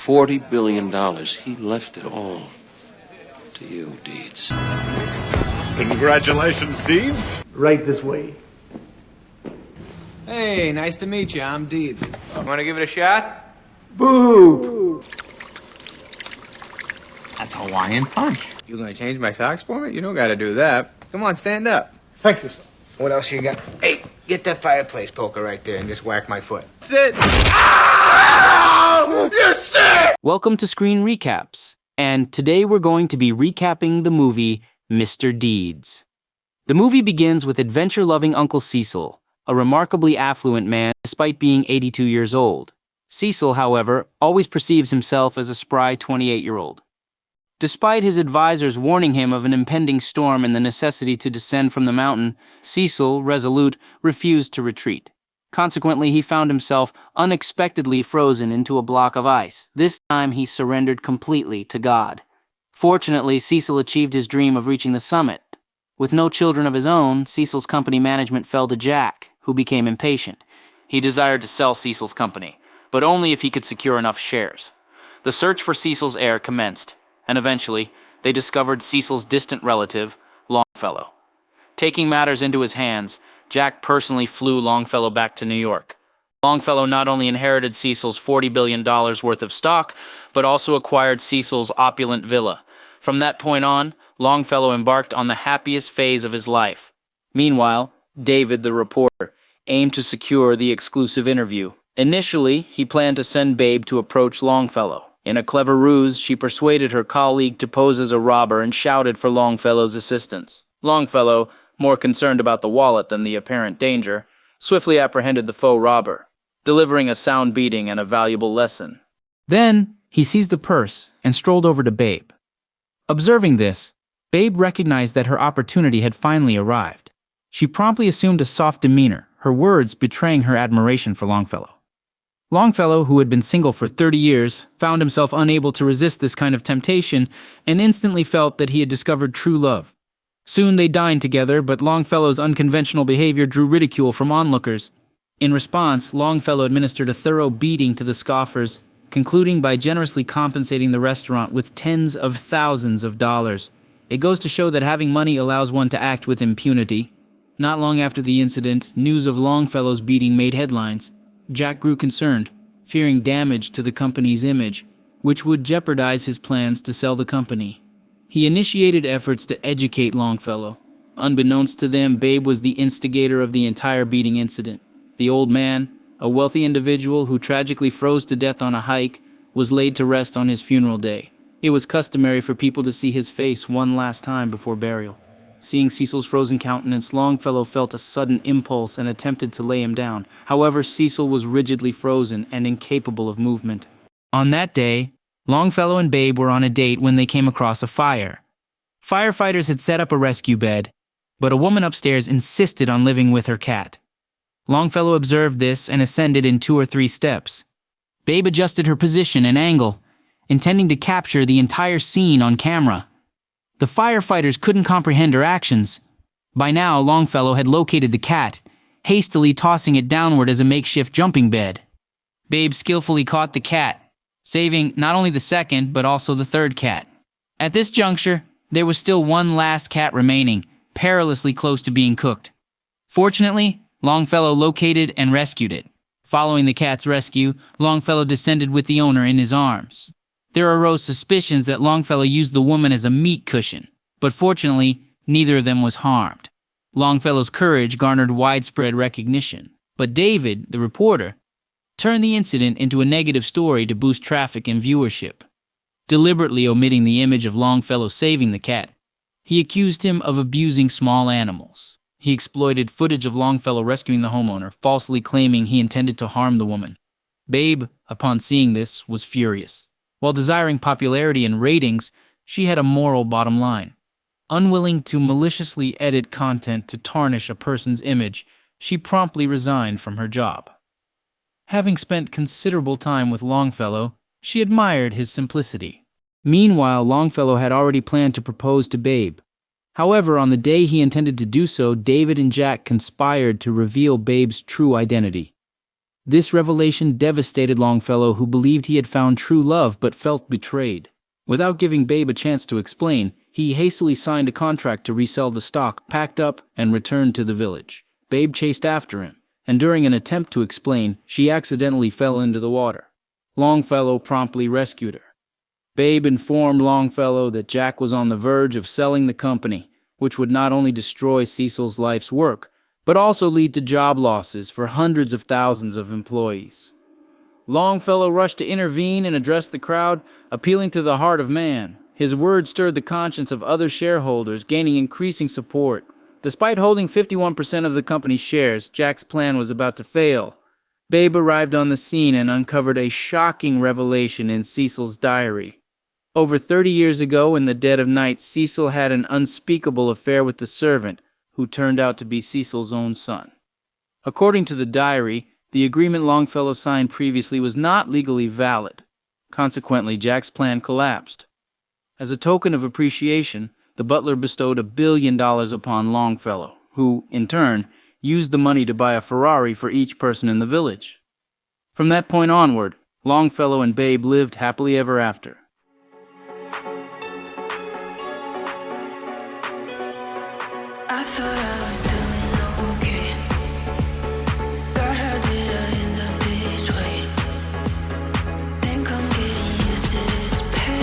$40 billion. He left it all to you, Deeds. Congratulations, Deeds. Right this way. Hey, nice to meet you. I'm Deeds. Want to give it a shot? Boo! That's Hawaiian punch. You gonna change my socks for me? You don't gotta do that. Come on, stand up. Thank you, sir. What else you got? Hey, get that fireplace poker right there and just whack my foot. Sit. Ow! You're sick! Welcome to Screen Recaps, and today we're going to be recapping the movie Mr. Deeds. The movie begins with adventure-loving Uncle Cecil, a remarkably affluent man despite being 82 years old. Cecil, however, always perceives himself as a spry 28-year-old. Despite his advisors warning him of an impending storm and the necessity to descend from the mountain, Cecil, resolute, refused to retreat. Consequently, he found himself unexpectedly frozen into a block of ice. This time, he surrendered completely to God. Fortunately, Cecil achieved his dream of reaching the summit. With no children of his own, Cecil's company management fell to Jack, who became impatient. He desired to sell Cecil's company, but only if he could secure enough shares. The search for Cecil's heir commenced, and eventually, they discovered Cecil's distant relative, Longfellow. Taking matters into his hands, Jack personally flew Longfellow back to New York. Longfellow not only inherited Cecil's $40 billion worth of stock, but also acquired Cecil's opulent villa. From that point on, Longfellow embarked on the happiest phase of his life. Meanwhile, David, the reporter, aimed to secure the exclusive interview. Initially, he planned to send Babe to approach Longfellow. In a clever ruse, she persuaded her colleague to pose as a robber and shouted for Longfellow's assistance. Longfellow, more concerned about the wallet than the apparent danger, swiftly apprehended the faux robber, delivering a sound beating and a valuable lesson. Then, he seized the purse and strolled over to Babe. Observing this, Babe recognized that her opportunity had finally arrived. She promptly assumed a soft demeanor, her words betraying her admiration for Longfellow. Longfellow, who had been single for 30 years, found himself unable to resist this kind of temptation and instantly felt that he had discovered true love. Soon they dined together, but Longfellow's unconventional behavior drew ridicule from onlookers. In response, Longfellow administered a thorough beating to the scoffers, concluding by generously compensating the restaurant with tens of thousands of dollars. It goes to show that having money allows one to act with impunity. Not long after the incident, news of Longfellow's beating made headlines. Jack grew concerned, fearing damage to the company's image, which would jeopardize his plans to sell the company. He initiated efforts to educate Longfellow. Unbeknownst to them, Babe was the instigator of the entire beating incident. The old man, a wealthy individual who tragically froze to death on a hike, was laid to rest on his funeral day. It was customary for people to see his face one last time before burial. Seeing Cecil's frozen countenance, Longfellow felt a sudden impulse and attempted to lay him down. However, Cecil was rigidly frozen and incapable of movement. On that day, Longfellow and Babe were on a date when they came across a fire. Firefighters had set up a rescue bed, but a woman upstairs insisted on living with her cat. Longfellow observed this and ascended in 2 or 3 steps. Babe adjusted her position and angle, intending to capture the entire scene on camera. The firefighters couldn't comprehend her actions. By now, Longfellow had located the cat, hastily tossing it downward as a makeshift jumping bed. Babe skillfully caught the cat, saving not only the second, but also the third cat. At this juncture, there was still one last cat remaining, perilously close to being cooked. Fortunately, Longfellow located and rescued it. Following the cat's rescue, Longfellow descended with the owner in his arms. There arose suspicions that Longfellow used the woman as a meat cushion, but fortunately, neither of them was harmed. Longfellow's courage garnered widespread recognition, but David, the reporter, turned the incident into a negative story to boost traffic and viewership. Deliberately omitting the image of Longfellow saving the cat, he accused him of abusing small animals. He exploited footage of Longfellow rescuing the homeowner, falsely claiming he intended to harm the woman. Babe, upon seeing this, was furious. While desiring popularity and ratings, she had a moral bottom line. Unwilling to maliciously edit content to tarnish a person's image, she promptly resigned from her job. Having spent considerable time with Longfellow, she admired his simplicity. Meanwhile, Longfellow had already planned to propose to Babe. However, on the day he intended to do so, David and Jack conspired to reveal Babe's true identity. This revelation devastated Longfellow, who believed he had found true love but felt betrayed. Without giving Babe a chance to explain, he hastily signed a contract to resell the stock, packed up, and returned to the village. Babe chased after him, and during an attempt to explain, she accidentally fell into the water. Longfellow promptly rescued her. Babe informed Longfellow that Jack was on the verge of selling the company, which would not only destroy Cecil's life's work, but also lead to job losses for hundreds of thousands of employees. Longfellow rushed to intervene and address the crowd, appealing to the heart of man. His words stirred the conscience of other shareholders, gaining increasing support. Despite holding 51% of the company's shares, Jack's plan was about to fail. Babe arrived on the scene and uncovered a shocking revelation in Cecil's diary. Over 30 years ago, in the dead of night, Cecil had an unspeakable affair with the servant, who turned out to be Cecil's own son. According to the diary, the agreement Longfellow signed previously was not legally valid. Consequently, Jack's plan collapsed. As a token of appreciation, the butler bestowed $1 billion upon Longfellow, who, in turn, used the money to buy a Ferrari for each person in the village. From that point onward, Longfellow and Babe lived happily ever after. I thought